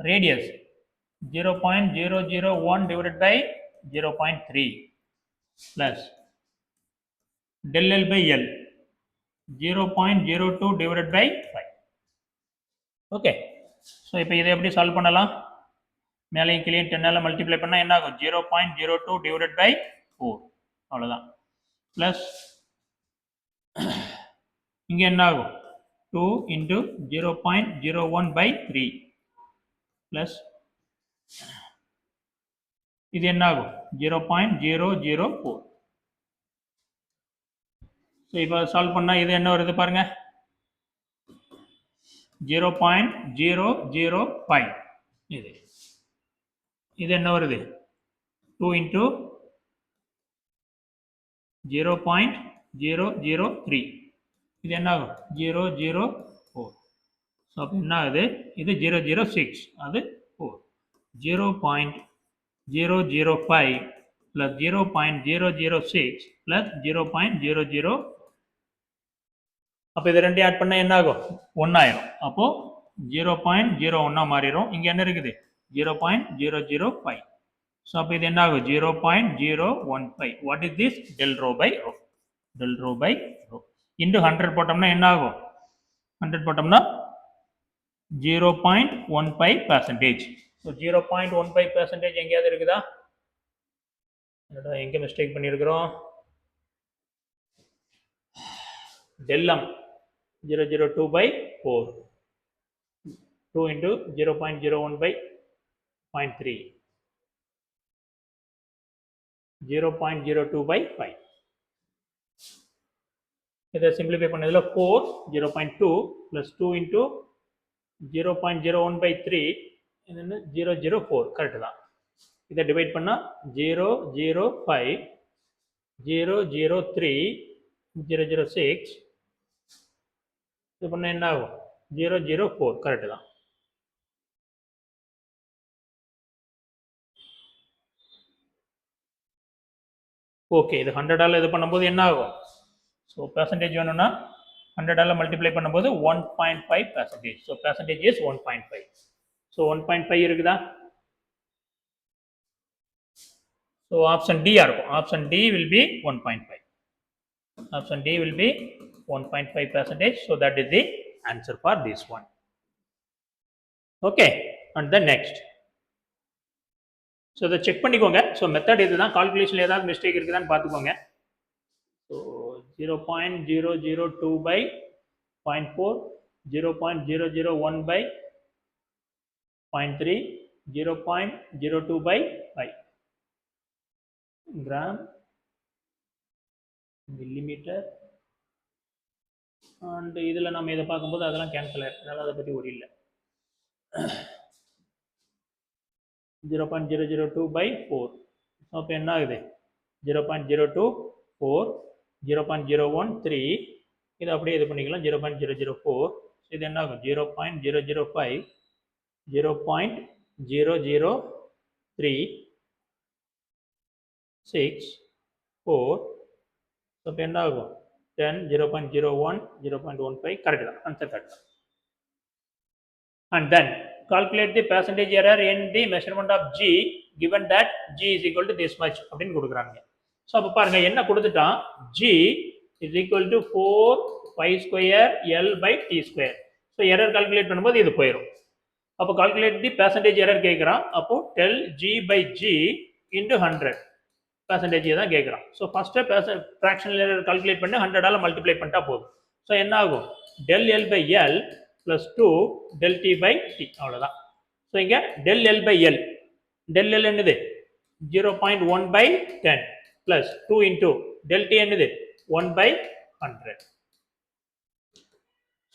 radius 0.001 divided by 0.3 plus del L by L 0.02 divided by 5. Okay. So இப்போ இதை எப்படி சால்வ் பண்ணலாம்? மேலையும் கீழே 10 மல்டிப்ளை பண்ணால் என்ன ஆகும்? 0.02 divided by 4. அவ்வளோதான். ப்ளஸ் இங்கே என்ன ஆகும்? 2 into 0.01 by 3 ப்ளஸ் இது என்ன ஆகும்? 0.004. ஸோ இப்போ சால்வ் பண்ணால் இது என்ன வருது பாருங்க? 0.005. இது என்ன வருது? 2 into 0.003. இது என்ன ஆகும்? 004. ஸோ அப்போ என்ன ஆகுது? இது 006, அது 4. 0.005 plus 0.006 plus 0.004. அப்போ இது ரெண்டையும் ஆட் பண்ணால் என்ன ஆகும் 1 ஆயிரும். அப்போது 0.01 மாறிடும். இங்கே என்ன இருக்குது 0.005. ஸோ அப்போ இது என்ன ஆகும் 0.015. What is this del rho by rho. Del rho by rho into 100 போட்டோம்னா என்ன ஆகும் 100 போட்டோம்னா 0.15%. ஸோ 0.15% எங்கேயாவது இருக்குதா? எங்கே மிஸ்டேக் பண்ணியிருக்கிறோம்? Tell 'em 002 by 4. 2 into 0.01 by 0.3. 0.02 by 5. இதை சிம்பிளிஃபை பண்ணதில் 4 0.2 plus 2 into 0.01 by 3 இது 004 கரெக்டு தான். இதை டிவைட் பண்ணால் 005 003 006 இது பண்ணால் என்ன ஆகும் 004 கரெக்டு தான். ஓகே இது 100ஆல் இது பண்ணும்போது என்ன ஆகும்? ஸோ பெர்சன்டேஜ் வேணும்னா 100ஆல் மல்டிப்ளை பண்ணும்போது 1.5%. So percentage is 1.5. ஸோ 1.5 இருக்குதா? ஸோ ஆப்ஷன் டி இருக்கும். Option D will be 1.5. Option D will be 1.5%. So that is the answer for this one. Okay, and the next. So the check பண்ணிக்கோங்க. So method இதுதான். calculation ஏதாவது mistake இருக்குதான்னு பார்த்துக்கோங்க. So 0.002 by 0.4, 0.001 by 0.3, 0.02 by 5 gram millimeter. And இதில் நம்ம இதை பார்க்கும்போது அதெல்லாம் கேன்சல் ஆகிடும். அதனால் அதை பற்றி ஒரு இல்லை. 0.002 by 4. அப்போ என்ன ஆகுது 0.024, 0.013. இதை அப்படியே இது பண்ணிக்கலாம் 0.004. இது என்ன ஆகும் 0.005, 0.003, 6, 4. அப்போ என்ன ஆகும் 10, 0.01, 0.15 கரெக்ட் தான். ஆன்சர் கரெக்ட் தான். And then calculate the percentage error in the measurement of G given that G is equal to this much அப்படின்னு கொடுக்குறாங்க. ஸோ அப்போ பாருங்க என்ன கொடுத்துட்டான் G is equal to 4 pi square L by T square. So error calculate பண்ணும்போது இது போயிடும். அப்போ கால்குலேட் தி பெர்சன்டேஜ் எரர் கேட்குறான். அப்போ del G by G into 100 percentage தான் கேட்குறான். So first fractional error calculate பண்ணி 100ஆல் மல்டிப்ளை பண்ணிட்டா போதும். ஸோ என்ன ஆகும் del L by L plus 2 del T by T அவ்வளோதான். ஸோ இங்கே del L by L, del L என்னது 0.1 by 10 plus 2 into del T என்னது 1 by 100.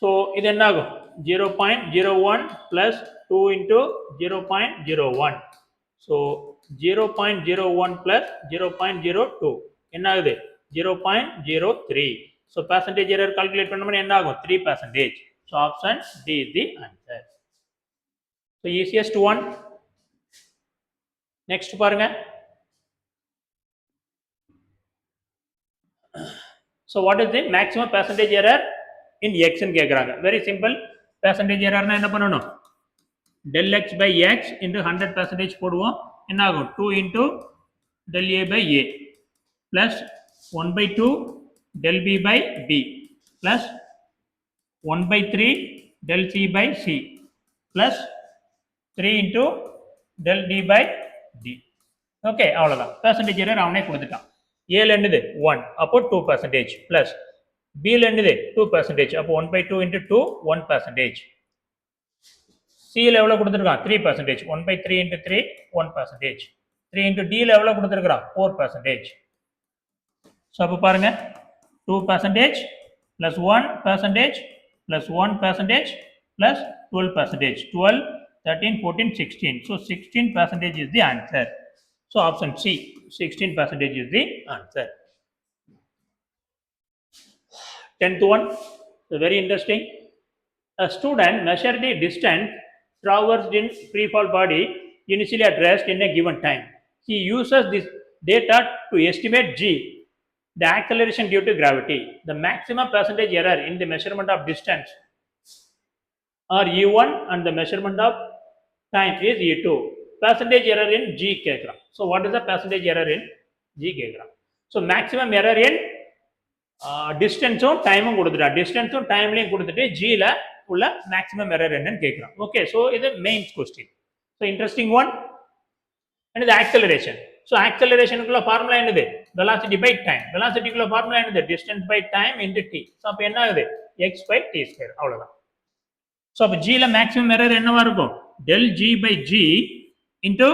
ஸோ இது என்ன ஆகும் 0.01 ப்ளஸ் 2 இன்டூ 0.01. ஸோ 0.01 plus 0.02 என்ன ஆகுது 0.03. ஸோ பெர்சன்டேஜ் எரர் கால்குலேட் பண்ணோம்னா என்ன ஆகும் 3%. So option D is the answer. So easiest one. Next பாருங்க. So what is the maximum percentage error in எக்ஸ்ன்னு கேட்குறாங்க. Very simple. பெர்சன்டேஜ் எரர்னா என்ன பண்ணணும் del x by x into 100% போடுவோம். என்ன ஆகும் 2 into del a by a plus 1 by 2 del b by b plus 1 by 3 del c by c plus 3 into del d by d. Okay அவ்வளோதான். Percentage error அவனே கொடுத்துட்டான். ஏல என்னது 1 அப்போ 2% plus பியில் என்னது 2% அப்போ 1 by 2 into 2 1%. சியில் எவ்வளோ கொடுத்துருக்கான் 3%. 1 by 3 into 3 1%. 3 into டியில் எவ்வளோ கொடுத்துருக்குறான் 4%. ஸோ அப்போ பாருங்க 2% plus 1% plus 1% plus 12%. 12, 13, 14, 16. So 16% is the answer. So option C 16% is the answer. 10th one, so very interesting. A student measure the distance traversed in free fall body initially at rest in a given time. He uses this data to estimate G the acceleration due to gravity, the maximum percentage error in the measurement of distance or e1 and the measurement of time is e2. Percentage error in g கேக்குறான். So what is the percentage error in g கேக்குறான். So maximum error in டிஸ்டன்ஸும் டைமும் கொடுத்துட்டான். டிஸ்டன்ஸும் டைம்லையும் கொடுத்துட்டு ஜியில் உள்ள maximum error என்னன்னு கேட்குறான். Okay, so இது mains question. So interesting one. And இது ஆக்சலரேஷன். ஸோ ஆக்சலரேஷனுக்குள்ள ஃபார்முலா என்னது? Velocity by time. வெலாசிட்டிக்குள்ள ஃபார்முலா என்னது? Distance by time into t. So அப்போ என்ன ஆகுது? X by t square. அவ்வளோதான். ஸோ அப்போ ஜியில் மேக்ஸிமம் எரர் என்னவா இருக்கும்? Del g by g into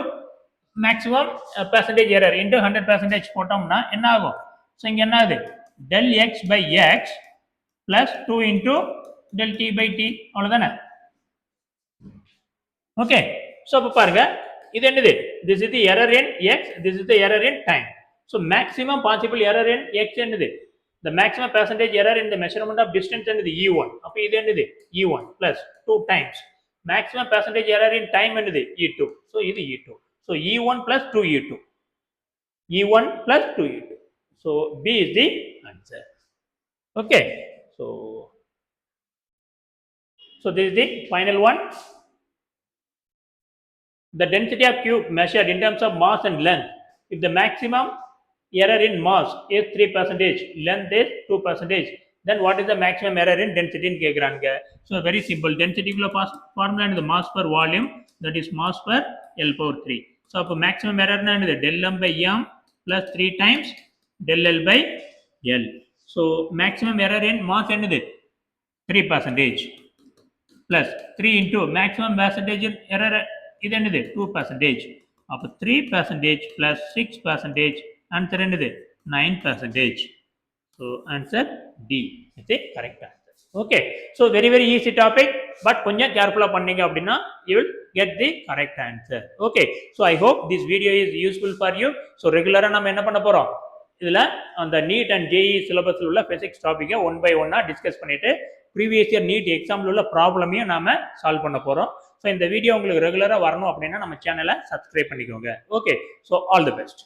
maximum percentage error into 100% போட்டோம்னா என்ன ஆகும்? ஸோ இங்கே என்ன ஆகுது? del x by x plus 2 into del t by t. அவ்வளவுதானே? ஓகே, ஸோ அப்போ பாருங்க, இது என்னது? this is the error in x, this is the error in time. so maximum possible error in x என்னது? the maximum percentage error in the measurement of distance என்னது? e1. அப்போ இது என்னது? e1 plus 2 times maximum percentage error in time என்னது? e2. so இது e2. so e1 plus 2e2. e1 plus 2e2. So B is the answer. Okay, so this is the final one. The density of cube measured in terms of mass and length. If the maximum error in mass is 3%, length is 2%, then what is the maximum error in density in கேக்குறாங்க. So very simple. Density குள்ள formula is the mass per volume, that is mass per L power 3. So அப்போ maximum error na என்னது? del m by m plus 3 times del L by L. So maximum error in mass என்னது? 3% plus 3 into maximum percentage error இது என்னது? 2%. அப்போ 3% plus 6%, answer என்னது? 9%. So answer D is the correct answer. Okay, so very easy topic, but கொஞ்சம் கேர்ஃபுல்லா பண்ணீங்க அப்படின்னா you will get the correct answer. Okay, so I hope this video is useful for you. So ரெகுலரா நம்ம என்ன பண்ண போறோம்? இதில் அந்த நீட் அண்ட் ஜேஇ சிலபஸில் உள்ள ஃபிசிக்ஸ் டாப்பிக்கை 1 by 1 டிஸ்கஸ் பண்ணிட்டு ப்ரீவியஸ் இயர் நீட் எக்ஸாமில் உள்ள ப்ராப்ளமையும் நாம சால்வ் பண்ண போகிறோம். ஸோ இந்த வீடியோ உங்களுக்கு ரெகுலராக வரணும் அப்படின்னா நம்ம சேனலை சப்ஸ்கிரைப் பண்ணிக்கோங்க. Okay, so all the best.